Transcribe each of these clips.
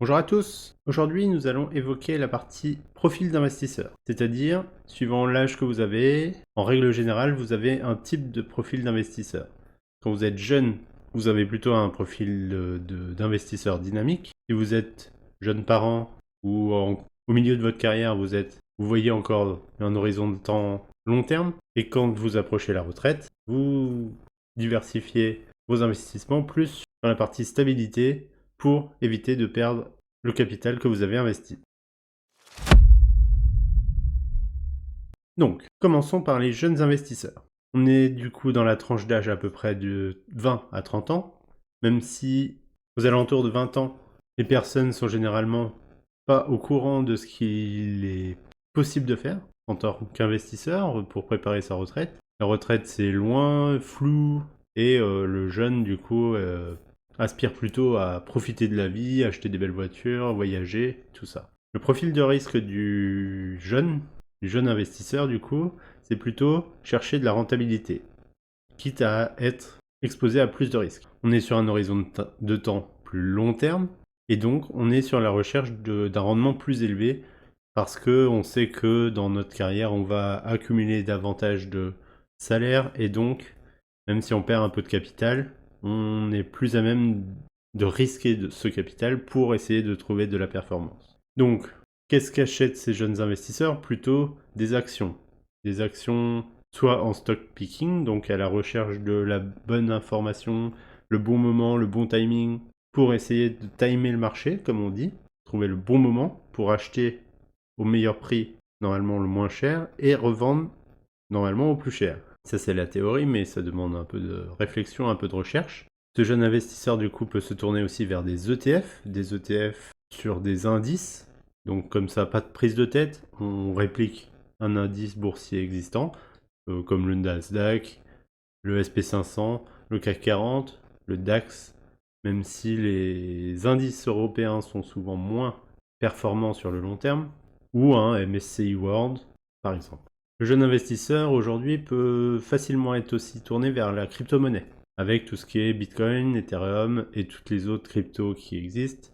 Bonjour à tous, aujourd'hui nous allons évoquer la partie profil d'investisseur, c'est-à-dire, suivant l'âge que vous avez, en règle générale vous avez un type de profil d'investisseur. Quand vous êtes jeune, vous avez plutôt un profil d'investisseur dynamique. Si vous êtes jeune parent ou au milieu de votre carrière, vous voyez encore un horizon de temps long terme, et quand vous approchez la retraite, vous diversifiez vos investissements plus dans la partie stabilité pour éviter de perdre le capital que vous avez investi. Donc, commençons par les jeunes investisseurs. On est du coup dans la tranche d'âge à peu près de 20 à 30 ans, même si aux alentours de 20 ans, les personnes sont généralement pas au courant de ce qu'il est possible de faire en tant qu'investisseur pour préparer sa retraite. La retraite, c'est loin, flou, et le jeune, du coup, aspire plutôt à profiter de la vie, acheter des belles voitures, voyager, tout ça. Le profil de risque du jeune investisseur, du coup, c'est plutôt chercher de la rentabilité, quitte à être exposé à plus de risques. On est sur un horizon de temps plus long terme, et donc on est sur la recherche d'un rendement plus élevé, parce qu'on sait que dans notre carrière, on va accumuler davantage de salaire, et donc, même si on perd un peu de capital, on est plus à même de risquer ce capital pour essayer de trouver de la performance. Donc, qu'est-ce qu'achètent ces jeunes investisseurs? Plutôt des actions. Des actions soit en stock picking, donc à la recherche de la bonne information, le bon moment, le bon timing, pour essayer de timer le marché, comme on dit, trouver le bon moment pour acheter au meilleur prix, normalement le moins cher, et revendre normalement au plus cher. Ça c'est la théorie, mais ça demande un peu de réflexion, un peu de recherche. Ce jeune investisseur du coup peut se tourner aussi vers des ETF sur des indices. Donc comme ça, pas de prise de tête, on réplique un indice boursier existant, comme le Nasdaq, le SP500, le CAC 40, le DAX, même si les indices européens sont souvent moins performants sur le long terme, ou un MSCI World par exemple. Le jeune investisseur aujourd'hui peut facilement être aussi tourné vers la crypto-monnaie, avec tout ce qui est Bitcoin, Ethereum et toutes les autres cryptos qui existent,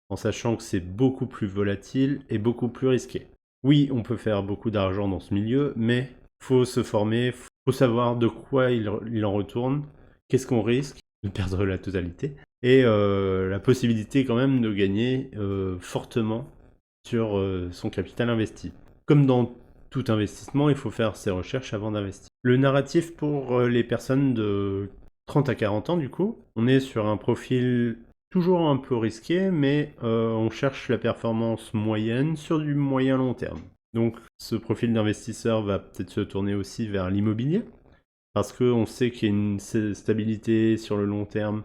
en sachant que c'est beaucoup plus volatile et beaucoup plus risqué. Oui, on peut faire beaucoup d'argent dans ce milieu, mais faut se former, faut savoir de quoi il en retourne, qu'est-ce qu'on risque de perdre la totalité, et la possibilité quand même de gagner fortement sur son capital investi. Comme dans tout investissement, il faut faire ses recherches avant d'investir. Le narratif pour les personnes de 30 à 40 ans, du coup, on est sur un profil toujours un peu risqué, mais on cherche la performance moyenne sur du moyen long terme. Donc ce profil d'investisseur va peut-être se tourner aussi vers l'immobilier, parce qu'on sait qu'il y a une stabilité sur le long terme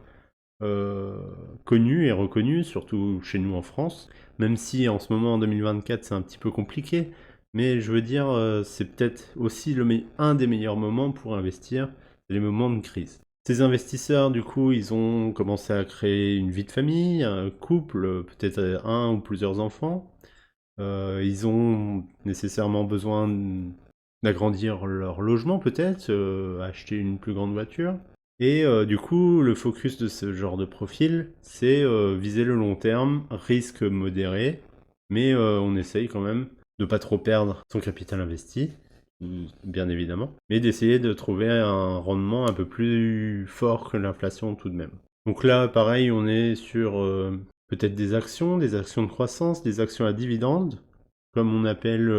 connue et reconnue, surtout chez nous en France, même si en ce moment en 2024 c'est un petit peu compliqué, mais je veux dire c'est peut-être aussi un des meilleurs moments pour investir, c'est les moments de crise. Ces investisseurs, du coup, ils ont commencé à créer une vie de famille, un couple, peut-être un ou plusieurs enfants. Ils ont nécessairement besoin d'agrandir leur logement, peut-être, acheter une plus grande voiture. Et du coup, le focus de ce genre de profil, c'est viser le long terme, risque modéré, mais on essaye quand même de pas trop perdre son capital investi, bien évidemment, mais d'essayer de trouver un rendement un peu plus fort que l'inflation tout de même. Donc là, pareil, on est sur peut-être des actions de croissance, des actions à dividendes, comme on appelle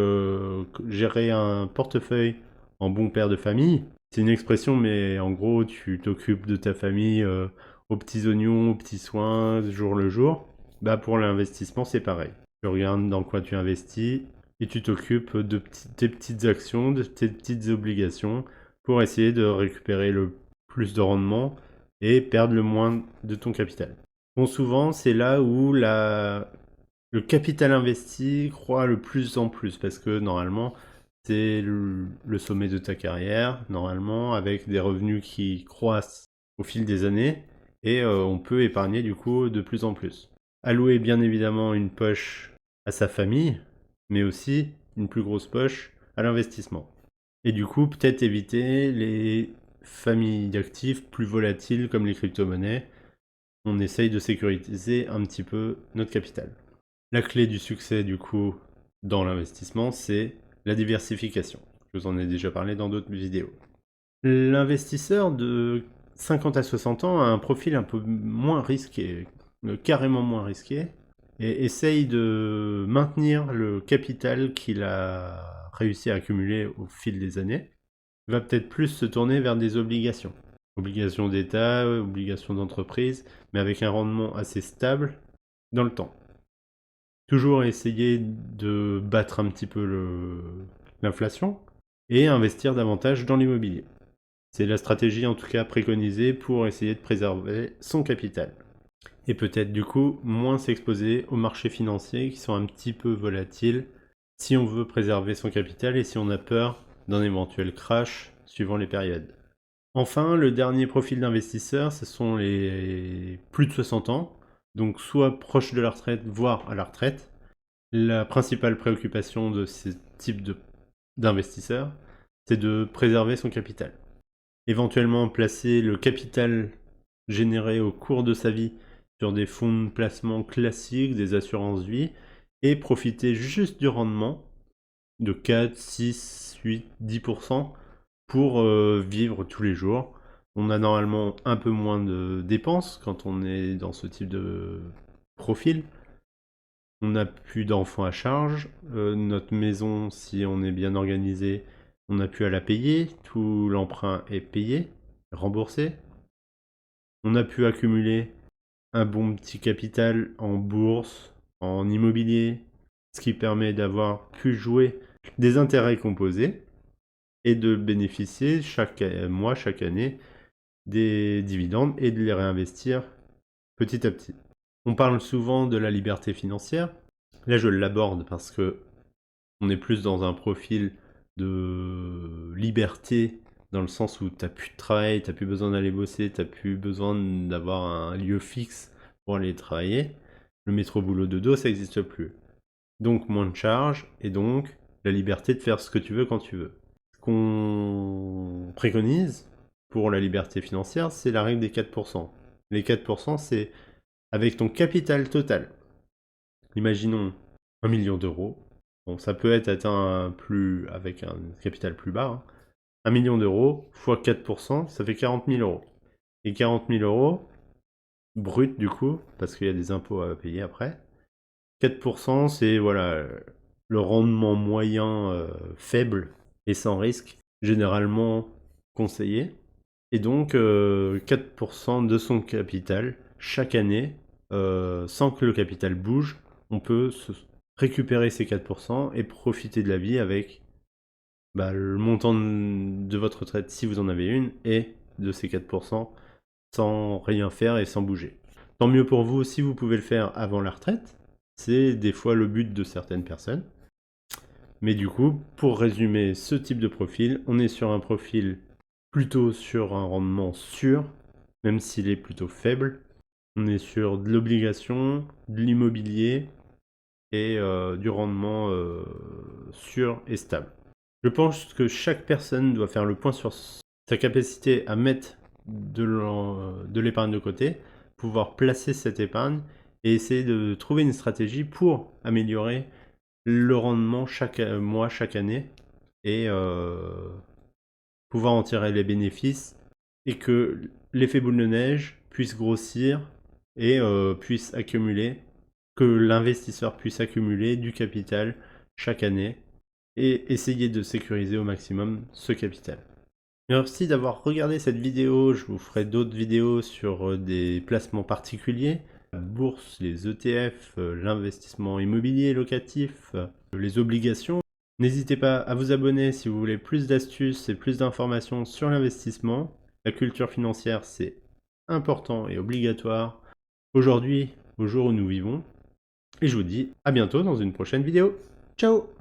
gérer un portefeuille en bon père de famille. C'est une expression, mais en gros, tu t'occupes de ta famille aux petits oignons, aux petits soins, jour le jour. Bah pour l'investissement, c'est pareil. Tu regardes dans quoi tu investis et tu t'occupes de tes petites actions, de tes petites obligations pour essayer de récupérer le plus de rendement et perdre le moins de ton capital. Bon, souvent, c'est là où le capital investi croît le plus en plus parce que normalement, c'est le sommet de ta carrière, normalement, avec des revenus qui croissent au fil des années et on peut épargner du coup de plus en plus. Allouer bien évidemment une poche à sa famille, mais aussi une plus grosse poche à l'investissement. Et du coup, peut-être éviter les familles d'actifs plus volatiles comme les crypto-monnaies, on essaye de sécuriser un petit peu notre capital. La clé du succès, du coup, dans l'investissement, c'est la diversification. Je vous en ai déjà parlé dans d'autres vidéos. L'investisseur de 50 à 60 ans a un profil un peu moins risqué, carrément moins risqué, et essaye de maintenir le capital qu'il a réussi à accumuler au fil des années. Il va peut-être plus se tourner vers des obligations. Obligations d'État, obligations d'entreprise, mais avec un rendement assez stable dans le temps. Toujours essayer de battre un petit peu l'inflation et investir davantage dans l'immobilier. C'est la stratégie en tout cas préconisée pour essayer de préserver son capital. Et peut-être du coup moins s'exposer aux marchés financiers qui sont un petit peu volatiles si on veut préserver son capital et si on a peur d'un éventuel crash suivant les périodes. Enfin, le dernier profil d'investisseur, ce sont les plus de 60 ans, donc soit proches de la retraite, voire à la retraite. La principale préoccupation de ce type d'investisseur, c'est de préserver son capital. Éventuellement placer le capital généré au cours de sa vie sur des fonds de placement classiques, des assurances vie, et profiter juste du rendement de 4, 6, 8, 10% pour vivre tous les jours. On a normalement un peu moins de dépenses quand on est dans ce type de profil. On n'a plus d'enfants à charge. Notre maison, si on est bien organisé, on n'a plus à la payer. Tout l'emprunt est payé, remboursé. On a pu accumuler un bon petit capital en bourse, en immobilier, ce qui permet d'avoir pu jouer des intérêts composés et de bénéficier chaque mois, chaque année, des dividendes et de les réinvestir petit à petit. On parle souvent de la liberté financière. Là, je l'aborde parce que on est plus dans un profil de liberté, dans le sens où tu n'as plus de travail, tu n'as plus besoin d'aller bosser, tu n'as plus besoin d'avoir un lieu fixe pour aller travailler. Le métro boulot dodo, ça n'existe plus. Donc moins de charges, et donc la liberté de faire ce que tu veux quand tu veux. Ce qu'on préconise pour la liberté financière, c'est la règle des 4%. Les 4%, c'est avec ton capital total. Imaginons 1 million d'euros. Bon, ça peut être atteint avec un capital plus bas. 1 million d'euros fois 4%, ça fait 40 000 euros. Et 40 000 euros, brut du coup, parce qu'il y a des impôts à payer après. 4%, c'est voilà, le rendement moyen faible et sans risque, généralement conseillé. Et donc 4% de son capital chaque année, sans que le capital bouge, on peut récupérer ces 4% et profiter de la vie avec le montant de votre retraite si vous en avez une et de ces 4% sans rien faire et sans bouger. Tant mieux pour vous si vous pouvez le faire avant la retraite. C'est des fois le but de certaines personnes. Mais du coup, pour résumer ce type de profil, on est sur un profil plutôt sur un rendement sûr, même s'il est plutôt faible. On est sur de l'obligation, de l'immobilier et du rendement sûr et stable. Je pense que chaque personne doit faire le point sur sa capacité à mettre de l'épargne de côté, pouvoir placer cette épargne et essayer de trouver une stratégie pour améliorer le rendement chaque mois, chaque année et pouvoir en tirer les bénéfices et que l'effet boule de neige puisse grossir et puisse accumuler, que l'investisseur puisse accumuler du capital chaque année et essayer de sécuriser au maximum ce capital. Merci d'avoir regardé cette vidéo. Je vous ferai d'autres vidéos sur des placements particuliers, la bourse, les ETF, l'investissement immobilier locatif, les obligations. N'hésitez pas à vous abonner si vous voulez plus d'astuces et plus d'informations sur l'investissement. La culture financière, c'est important et obligatoire aujourd'hui, au jour où nous vivons. Et je vous dis à bientôt dans une prochaine vidéo. Ciao!